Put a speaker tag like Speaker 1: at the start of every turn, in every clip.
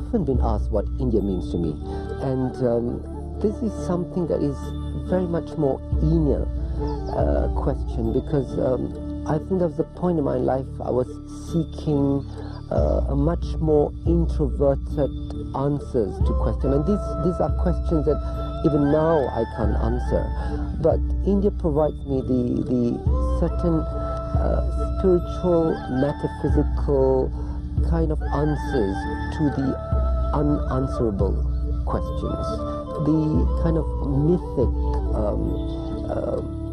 Speaker 1: often been asked what India means to me, and this is something that is very much more inner question, because I think there was a point in my life I was seeking a much more introverted answers to questions, and these are questions that even now I can't answer. But India provides me the certain spiritual, metaphysical kind of answers to the unanswerable questions, the kind of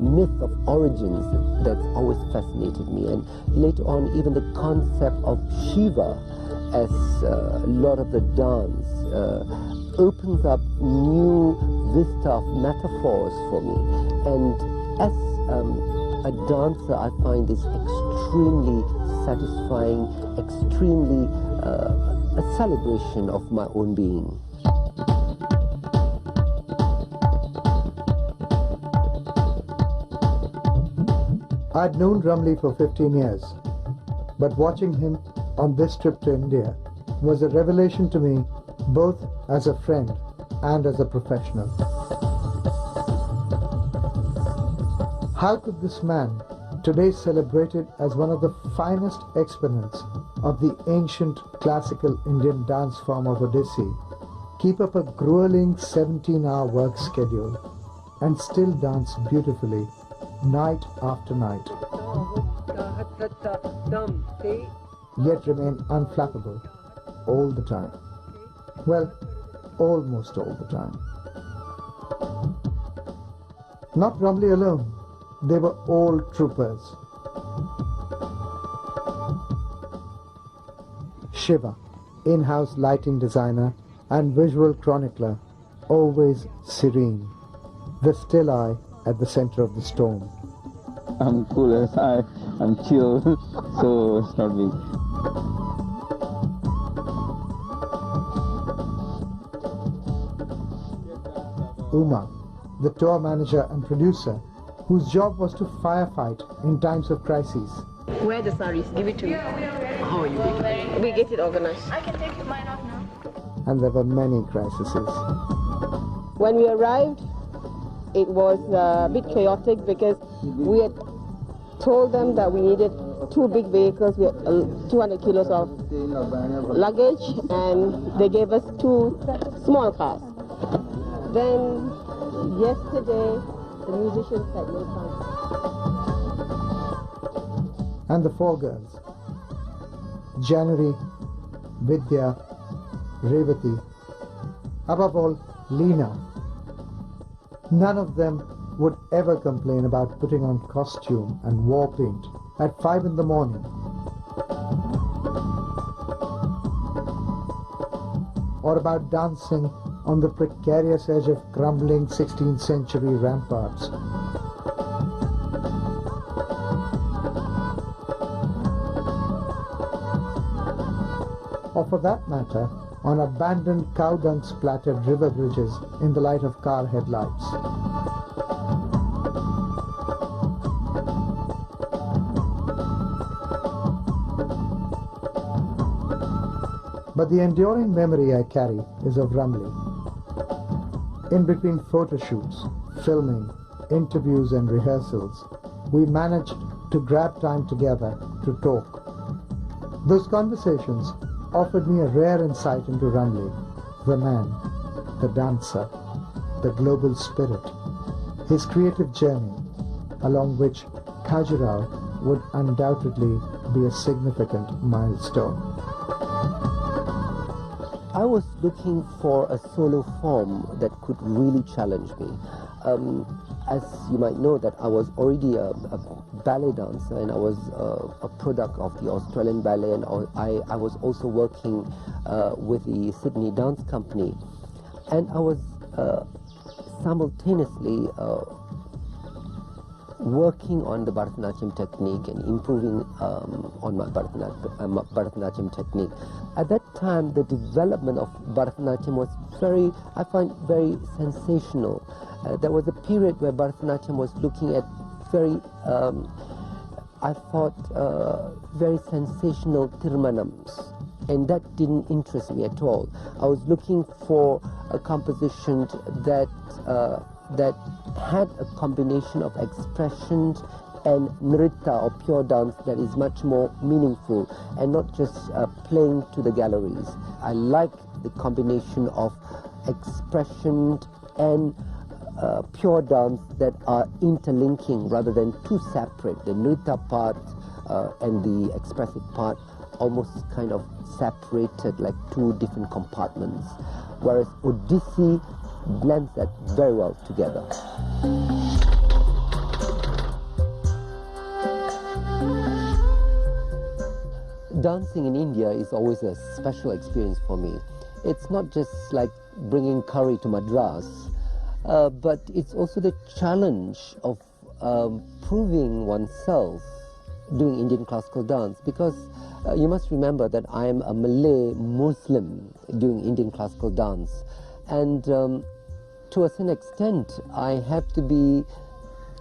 Speaker 1: myth of origins that's always fascinated me. And later on, even the concept of Shiva as Lord of the Dance opens up new vista of metaphors for me. And as a dancer, I find this extremely satisfying, extremely a celebration of my own being.
Speaker 2: I'd known Ramli for 15 years, but watching him on this trip to India was a revelation to me, both as a friend and as a professional. How could this man, today celebrated as one of the finest exponents of the ancient classical Indian dance form of Odissi, keep up a grueling 17-hour work schedule and still dance beautifully night after night, yet remain unflappable all the time? Well, almost all the time. Not Ramli alone, they were all troopers. Shiva, in-house lighting designer and visual chronicler, always serene, the still eye at the center of the storm.
Speaker 3: I'm cool as I'm chill, so it's not me.
Speaker 2: Uma, the tour manager and producer, whose job was to firefight in times of crises.
Speaker 4: Wear the saris, give it to me.
Speaker 1: How are you?
Speaker 4: We get it organized.
Speaker 5: I can take mine off now.
Speaker 2: And there were many crises.
Speaker 4: When we arrived, it was a bit chaotic because we had told them that we needed 2 big vehicles with 200 kilos of luggage, and they gave us 2 small cars. Then yesterday, the musicians had no time.
Speaker 2: And the 4 girls, January, Vidya, Revati, above all, Leena. None of them would ever complain about putting on costume and war paint at 5 in the morning. Or about dancing on the precarious edge of crumbling 16th century ramparts. Or for that matter, on abandoned cow-dung splattered river bridges in the light of car headlights. But the enduring memory I carry is of Ramli. In between photo shoots, filming, interviews and rehearsals, we managed to grab time together to talk. Those conversations offered me a rare insight into Ramli, the man, the dancer, the global spirit, his creative journey, along which Khajuraho would undoubtedly be a significant milestone.
Speaker 1: I was looking for a solo form that could really challenge me. As you might know, that I was already a ballet dancer, and I was a product of the Australian Ballet, and I was also working with the Sydney Dance Company, and I was simultaneously working on the Bharatanatyam technique and improving on my Bharatanatyam technique. At that time, the development of Bharatanatyam was I find very sensational. There was a period where Bharatanatyam was looking at very, I thought, very sensational tirmanams. And that didn't interest me at all. I was looking for a composition that that had a combination of expression and nritta, or pure dance, that is much more meaningful and not just playing to the galleries. I like the combination of expression and pure dance that are interlinking rather than too separate. The nritta part and the expressive part almost kind of separated like two different compartments, whereas Odissi blends that very well together. Dancing in India is always a special experience for me. It's not just like bringing curry to Madras, but it's also the challenge of proving oneself doing Indian classical dance, because you must remember that I am a Malay Muslim doing Indian classical dance, and to a certain extent I have to be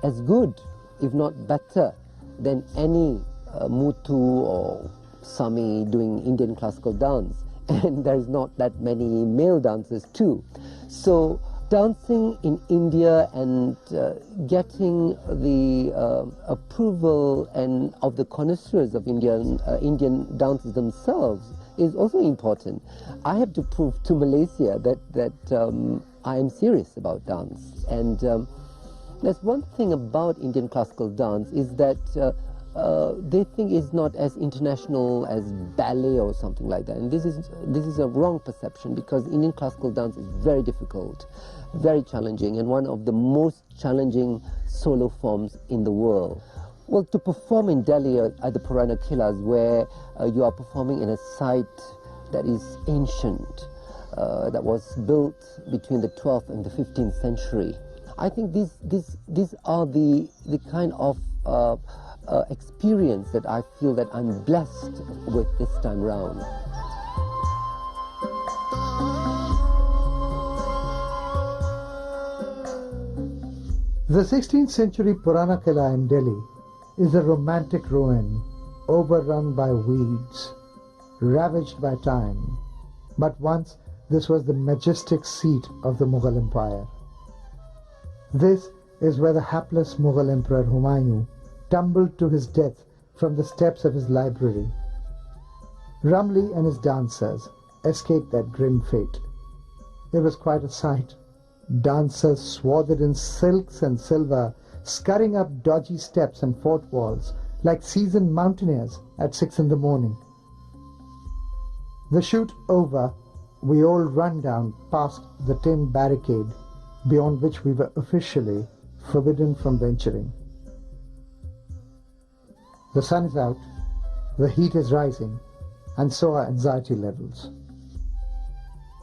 Speaker 1: as good, if not better, than any Mutu or Sami doing Indian classical dance, and there's not that many male dancers too. So dancing in India and getting the approval and of the connoisseurs of Indian dances themselves is also important. I have to prove to Malaysia that I am serious about dance. And there's one thing about Indian classical dance is that they think it's not as international as ballet or something like that, and this is a wrong perception, because Indian classical dance is very difficult, very challenging, and one of the most challenging solo forms in the world. Well, to perform in Delhi at the Purana Kilas, where you are performing in a site that is ancient, that was built between the 12th and the 15th century, I think these are the kind of experience that I feel that I'm blessed with this time round.
Speaker 2: The 16th century Purana Kila in Delhi is a romantic ruin overrun by weeds, ravaged by time. But once this was the majestic seat of the Mughal Empire. This is where the hapless Mughal Emperor Humayun tumbled to his death from the steps of his library. Ramli and his dancers escaped that grim fate. It was quite a sight. Dancers swathed in silks and silver, scurrying up dodgy steps and fort walls like seasoned mountaineers at 6 in the morning. The shoot over, we all run down past the tin barricade beyond which we were officially forbidden from venturing. The sun is out, the heat is rising, and so are anxiety levels.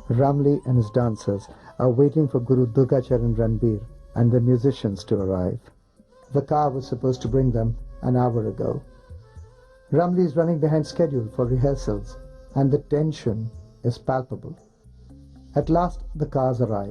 Speaker 2: Ramli and his dancers are waiting for Guru Durgacharan Ranbir and the musicians to arrive. The car was supposed to bring them an hour ago. Ramli is running behind schedule for rehearsals, and the tension is palpable. At last the cars arrive.